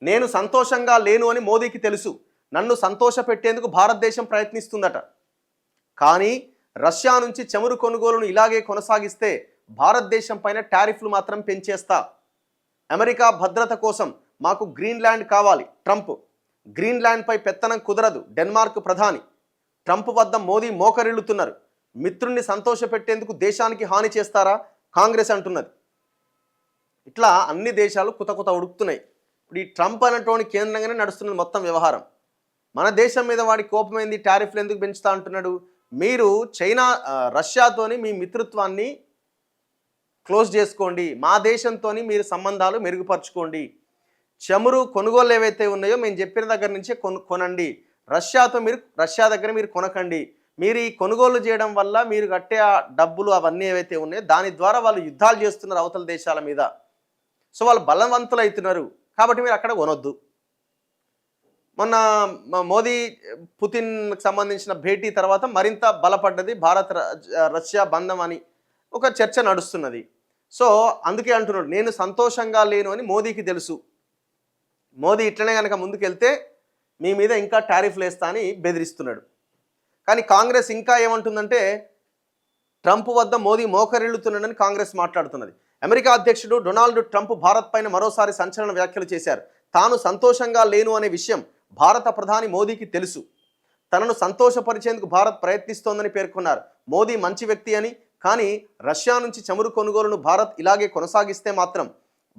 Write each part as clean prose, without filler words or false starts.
నేను సంతోషంగా లేను అని మోదీకి తెలుసు. నన్ను సంతోషపెట్టేందుకు భారతదేశం ప్రయత్నిస్తుందట. కానీ రష్యా నుంచి చమురు కొనుగోలును ఇలాగే కొనసాగిస్తే భారతదేశం పైన టారిఫ్లు మాత్రం పెంచేస్తా. అమెరికా భద్రత కోసం మాకు గ్రీన్లాండ్ కావాలి. ట్రంప్ గ్రీన్లాండ్పై పెత్తనం కుదరదు. డెన్మార్క్ ప్రధాని ట్రంప్ వద్ద మోదీ మోకరిల్లుతున్నారు. మిత్రుణ్ణి సంతోషపెట్టేందుకు దేశానికి హాని చేస్తారా కాంగ్రెస్ అంటున్నది. ఇట్లా అన్ని దేశాలు కుత ఉడుకుతున్నాయి. ఇప్పుడు ఈ ట్రంప్ అనేటువంటి కేంద్రంగానే నడుస్తున్నది మొత్తం వ్యవహారం. మన దేశం మీద వాడి కోపమైంది, టారిఫ్లు ఎందుకు పెంచుతా అంటున్నాడు. మీరు రష్యాతోని మీ మిత్రత్వాన్ని క్లోజ్ చేసుకోండి, మా దేశంతో మీరు సంబంధాలు మెరుగుపరచుకోండి, చమురు కొనుగోలు ఏవైతే ఉన్నాయో మేము చెప్పిన దగ్గర నుంచే కొనండి, రష్యా దగ్గర మీరు కొనకండి. మీరు ఈ కొనుగోలు చేయడం వల్ల మీరు కట్టే ఆ డబ్బులు అవన్నీ ఏవైతే ఉన్నాయో దాని ద్వారా వాళ్ళు యుద్ధాలు చేస్తున్నారు అవతల దేశాల మీద. సో వాళ్ళు బలవంతులు అవుతున్నారు కాబట్టి మీరు అక్కడ కొనొద్దు. మొన్న మోదీ పుతిన్కి సంబంధించిన భేటీ తర్వాత మరింత బలపడ్డది భారత్ రష్యా బంధం అని ఒక చర్చ నడుస్తున్నది. సో అందుకే అంటున్నాడు నేను సంతోషంగా లేను అని మోదీకి తెలుసు. మోదీ ఇట్లనే కనుక ముందుకెళ్తే మీ మీద ఇంకా టారిఫ్లు వేస్తా అని బెదిరిస్తున్నాడు. కానీ కాంగ్రెస్ ఇంకా ఏమంటుందంటే ట్రంప్ వద్ద మోదీ మోకరిల్లుతున్నాడని కాంగ్రెస్ మాట్లాడుతున్నది. అమెరికా అధ్యక్షుడు డొనాల్డ్ ట్రంప్ భారత్ పైన మరోసారి సంచలన వ్యాఖ్యలు చేశారు. తాను సంతోషంగా లేను అనే విషయం భారత ప్రధాని మోదీకి తెలుసు. తనను సంతోషపరిచేందుకు భారత్ ప్రయత్నిస్తోందని పేర్కొన్నారు. మోదీ మంచి వ్యక్తి అని, కానీ రష్యా నుంచి చమురు కొనుగోలును భారత్ ఇలాగే కొనసాగిస్తే మాత్రం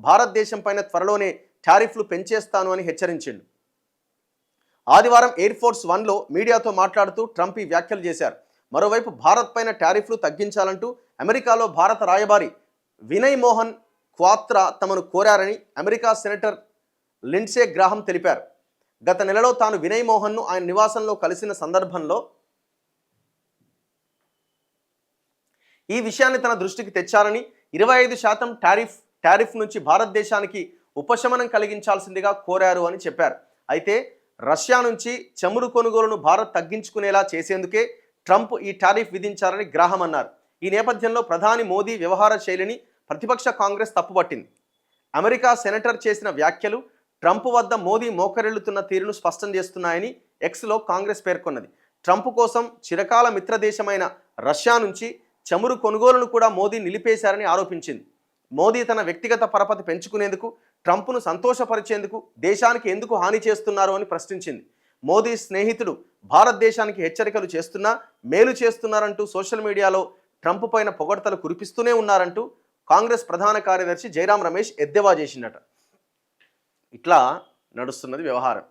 భారతదేశం పైన త్వరలోనే టారిఫ్లు పెంచేస్తాను అని హెచ్చరించిండు. ఆదివారం ఎయిర్ ఫోర్స్ 1లో మీడియాతో మాట్లాడుతూ ట్రంప్ ఈ వ్యాఖ్యలు చేశారు. మరోవైపు భారత్ పైన టారిఫ్లు తగ్గించాలంటూ అమెరికాలో భారత రాయబారి వినయ్ మోహన్ క్వాత్రా తమను కోరారని అమెరికా సెనేటర్ లిండ్సే గ్రాహం తెలిపారు. గత నెలలో తాను వినయ్ మోహన్ను ఆయన నివాసంలో కలిసిన సందర్భంలో ఈ విషయాన్ని తన దృష్టికి తెచ్చారని, 25% టారిఫ్ నుంచి భారతదేశానికి ఉపశమనం కలిగించాల్సిందిగా కోరారు అని చెప్పారు. అయితే రష్యా నుంచి చమురు కొనుగోలును భారత్ తగ్గించుకునేలా చేసేందుకే ట్రంప్ ఈ టారిఫ్ విధించారని గ్రాహం అన్నారు. ఈ నేపథ్యంలో ప్రధాని మోదీ వ్యవహార శైలిని ప్రతిపక్ష కాంగ్రెస్ తప్పుపట్టింది. అమెరికా సెనేటర్ చేసిన వ్యాఖ్యలు ట్రంప్ వద్ద మోదీ మోకరిల్లుతున్న తీరును స్పష్టం చేస్తున్నాయని ఎక్స్లో కాంగ్రెస్ పేర్కొన్నది. ట్రంప్ కోసం చిరకాల మిత్రదేశమైన రష్యా నుంచి చమురు కొనుగోలును కూడా మోదీ నిలిపేశారని ఆరోపించింది. మోదీ తన వ్యక్తిగత పరపతి పెంచుకునేందుకు, ట్రంప్ను సంతోషపరిచేందుకు దేశానికి ఎందుకు హాని చేస్తున్నారు అని ప్రశ్నించింది. మోదీ స్నేహితుడు భారతదేశానికి హెచ్చరికలు చేస్తున్నా మేలు చేస్తున్నారంటూ సోషల్ మీడియాలో ట్రంప్ పైన పొగడ్తలు కురిపిస్తూనే ఉన్నారంటూ కాంగ్రెస్ ప్రధాన కార్యదర్శి జైరాం రమేష్ ఎద్దేవా చేసిందట. ఇట్లా నడుస్తున్నది వ్యవహారం.